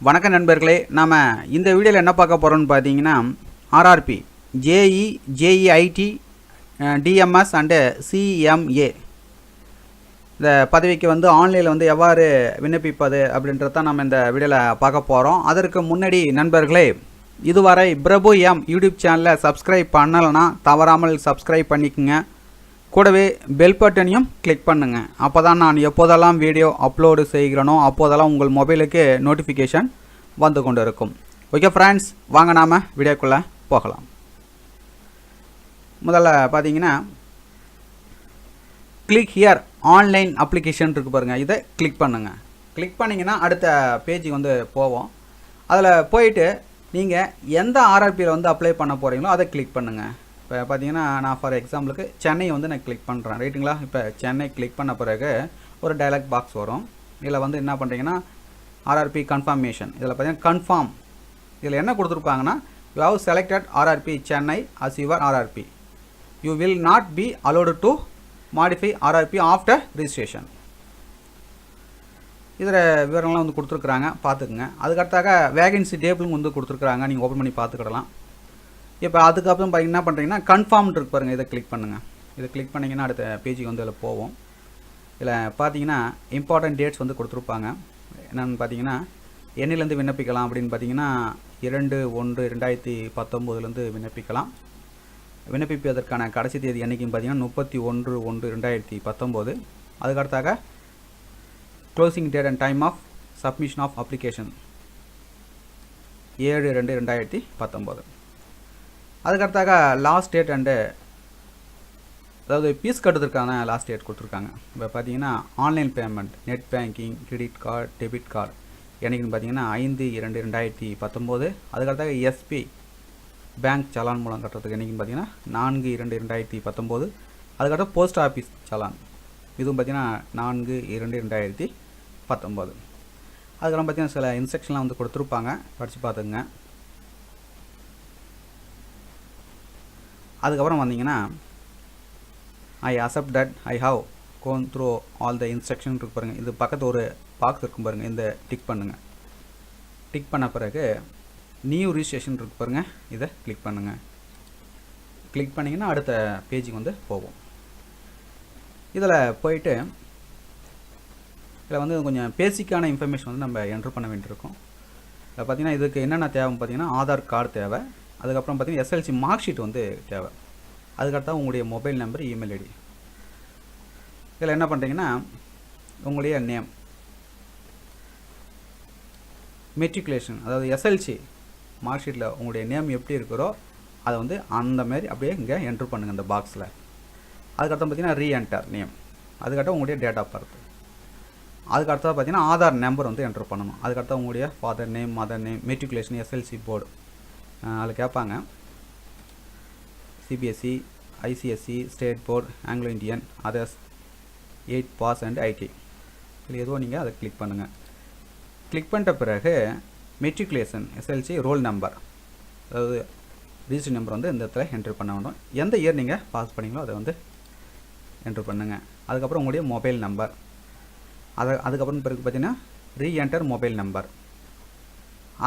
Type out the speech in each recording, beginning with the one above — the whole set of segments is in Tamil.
வணக்கம் நண்பர்களே, நாம் இந்த வீடியோவில் என்ன பார்க்க போகிறோம்னு பார்த்தீங்கன்னா RRB JE JEIT DMS and CMA இந்த பதவிக்கு ஆன்லைனில் எவ்வாறு விண்ணப்பிப்பது அப்படின்றது தான் நம்ம இந்த வீடியோவில் பார்க்க போகிறோம். அதற்கு முன்னாடி நண்பர்களே, இதுவரை பிரபு எம் யூடியூப் சேனலை சப்ஸ்கிரைப் பண்ணலைன்னா தவறாமல் சப்ஸ்கிரைப் பண்ணிக்கோங்க. கூடவே பெல் பட்டனையும் கிளிக் பண்ணுங்கள். அப்போ தான் நான் எப்போதெல்லாம் வீடியோ அப்லோடு செய்கிறேனோ அப்போதெல்லாம் உங்கள் மொபைலுக்கு நோட்டிஃபிகேஷன் வந்து கொண்டு இருக்கும். ஓகே ஃப்ரெண்ட்ஸ், வாங்க நாம் வீடியோக்குள்ளே போகலாம். முதல்ல பார்த்தீங்கன்னா கிளிக் ஹியர் ஆன்லைன் அப்ளிகேஷன் இருக்குது பாருங்கள், இதை கிளிக் பண்ணுங்கள். கிளிக் பண்ணிங்கன்னா அடுத்த பேஜுக்கு போவோம். அதில் போயிட்டு நீங்கள் எந்த RRBயில் அப்ளை பண்ண போகிறீங்களோ அதை கிளிக் பண்ணுங்கள். இப்போ பார்த்தீங்கன்னா நான் ஃபார் எக்ஸாம்பிளுக்கு சென்னை நான் கிளிக் பண்ணுறேன், ரைட்டுங்களா. இப்போ சென்னை கிளிக் பண்ண பிறகு ஒரு டயலாக் பாக்ஸ் வரும். இதில் என்ன பண்ணுறீங்கன்னா RRB கன்ஃபர்மேஷன், இதில் பார்த்தீங்கன்னா கன்ஃபார்ம். இதில் என்ன கொடுத்துருப்பாங்கன்னா, you have selected RRB Chennai as your RRB. You will not be allowed to modify RRB after registration. இதில் விவரங்கள்லாம் கொடுத்துருக்குறாங்க, பார்த்துக்குங்க. அதுக்கடுத்தாக வேகன்சி டேபிளும் கொடுத்துருக்குறாங்க, நீங்கள் ஓப்பன் பண்ணி பார்த்துக்கிடலாம். இப்போ அதுக்கப்புறம் என்ன பண்ணுறீங்கன்னா கன்ஃபார்ம் இருக்கு பாருங்கள், இதை கிளிக் பண்ணுங்கள். இதை கிளிக் பண்ணிங்கன்னா அடுத்த பேஜுக்கு இதில் போவோம். இதில் பார்த்தீங்கன்னா இம்பார்ட்டன்ட் டேட்ஸ் கொடுத்துருப்பாங்க. என்னென்னு பார்த்தீங்கன்னா என்னிலேருந்து விண்ணப்பிக்கலாம் அப்படின்னு பார்த்தீங்கன்னா 2/1/2019 விண்ணப்பிக்கலாம். விண்ணப்பிப்பதற்கான கடைசி தேதி என்றைக்குன்னு பார்த்தீங்கன்னா 31/1/2019. அதுக்கடுத்தாக closing date and time of submission of application 7/2/2019. அதுக்கடுத்தாக லாஸ்ட் டேட் அண்டு அதாவது ஃபீஸ் கட்டுறதுக்கான லாஸ்ட் டேட் கொடுத்துருக்காங்க. இப்போ பார்த்தீங்கன்னா online payment, net banking, credit card, debit card என்றைக்குன்னு பார்த்தீங்கன்னா 5/2/2019. அதுக்கடுத்தாக எஸ்பி பேங்க் சலான் மூலம் கட்டுறதுக்கு என்றைக்குன்னு பார்த்தீங்கன்னா 4/2/2019. அதுக்கடுத்து போஸ்ட் ஆஃபீஸ் சலான், இதுவும் பார்த்தீங்கன்னா 4/2/2019. அதுக்கப்புறம் பார்த்தீங்கன்னா சில இன்ஸ்ட்ரக்ஷன்லாம் கொடுத்துருப்பாங்க, படித்து பார்த்துக்குங்க. அதுக்கப்புறம் வந்தீங்கன்னா I accept that I have gone through all the instruction இருக்கு பாருங்கள். இது பக்கத்து ஒரு பாக்ஸ் இருக்கும் பாருங்கள், இந்த டிக் பண்ணுங்கள். டிக் பண்ண பிறகு நியூ ரிஜிஸ்ட்ரேஷன் இருக்கு பாருங்கள், இதை கிளிக் பண்ணுங்கள். கிளிக் பண்ணிங்கன்னா அடுத்த பேஜுக்கு போவோம். இதில் போயிட்டு இதில் கொஞ்சம் பேசிக்கான இன்ஃபர்மேஷன் நம்ம என்ட்ரு பண்ண வேண்டியிருக்கும். இதில் பார்த்தீங்கன்னா இதுக்கு என்னென்ன தேவைன்னு பார்த்தீங்கன்னா ஆதார் கார்டு தேவை. அதுக்கப்புறம் பார்த்தீங்கன்னா SLC மார்க் ஷீட் தேவை. அதுக்கடுத்தா உங்களுடைய மொபைல் நம்பர், இமெயில் ஐடி. இதில் என்ன பண்ணுறீங்கன்னா உங்களுடைய நேம், மெட்ரிகுலேஷன், அதாவது SLC மார்க் ஷீட்டில் உங்களுடைய நேம் எப்படி இருக்கிறோ அதை அந்த மாதிரி அப்படியே இங்கே என்ட்ரு பண்ணுங்கள் இந்த பாக்ஸில். அதுக்கடுத்து பார்த்தீங்கன்னா ரீஎன்டர் நேம். அதுக்கடுத்து உங்களுடைய டேட் ஆஃப் பர்த். அதுக்கடுத்தா பார்த்தீங்கன்னா ஆதார் நம்பர் என்ட்ரு பண்ணணும். அதுக்கடுத்து உங்களுடைய father name, mother name, matriculation, SLC board அதில் கேட்பாங்க. CBSE, ICSE, state board, Anglo Indian, others, 8 pass and IT. இதில் எதுவும் நீங்கள் அதை கிளிக் பண்ணுங்கள். கிளிக் பண்ணிட்ட பிறகு மெட்ரிகுலேஷன், SLC ரோல் நம்பர், அதாவது ரிஜிஸ்டர் நம்பர் இந்த இடத்துல என்ட்ரு பண்ண வேண்டும். எந்த இயர் நீங்கள் பாஸ் பண்ணீங்களோ அதை என்ட்ரு பண்ணுங்கள். அதுக்கப்புறம் உங்களுடைய மொபைல் நம்பர். அதுக்கப்புறம் பிறகு பார்த்தீங்கன்னா ரீஎன்டர் மொபைல் நம்பர்.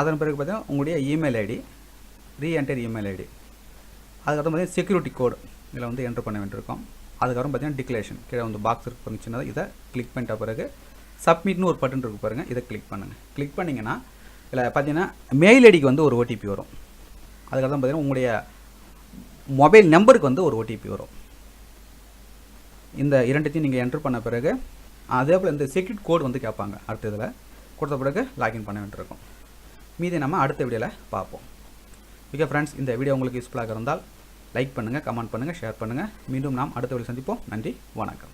அதன் பிறகு பார்த்தீங்கன்னா உங்களுடைய email ID, reenter email ID. அதுக்கப்புறம் பார்த்தீங்கன்னா செக்யூரிட்டி கோடு இதில் என்ட்ரு பண்ண வேண்டியிருக்கும். அதுக்கப்புறம் பார்த்தீங்கன்னா டிக்ளரேஷன் கீழே பாக்ஸ் இருக்கு பாருங்க, சின்னதாக. இதை கிளிக் பண்ணிட்ட பிறகு சப்மிட்னு ஒரு பட்டன் இருக்கு பாருங்கள், இதை கிளிக் பண்ணுங்கள். கிளிக் பண்ணிங்கன்னா இதில் பார்த்தீங்கன்னா மெயில் ஐடிக்கு ஒரு OTP வரும். அதுக்கப்புறம் பார்த்தீங்கன்னா உங்களுடைய மொபைல் நம்பருக்கு ஒரு OTP வரும். இந்த இரண்டுத்தையும் நீங்கள் என்ட்ரு பண்ண பிறகு அதே போல் இந்த செக்யூரிட்டி கோடு கேட்பாங்க. அடுத்த இதில் கொடுத்த பிறகு லாகின் பண்ண வேண்டியிருக்கும். மீதி நம்ம அடுத்த வீடியோவில் பார்ப்போம். ஓகே ஃப்ரெண்ட்ஸ், இந்த வீடியோ உங்களுக்கு யூஸ்ஃபுல்லாக இருந்தால் லைக் பண்ணுங்கள், கமெண்ட் பண்ணுங்கள், ஷேர் பண்ணுங்கள். மீண்டும் நாம் அடுத்த வீடியோ சந்திப்போம். நன்றி, வணக்கம்.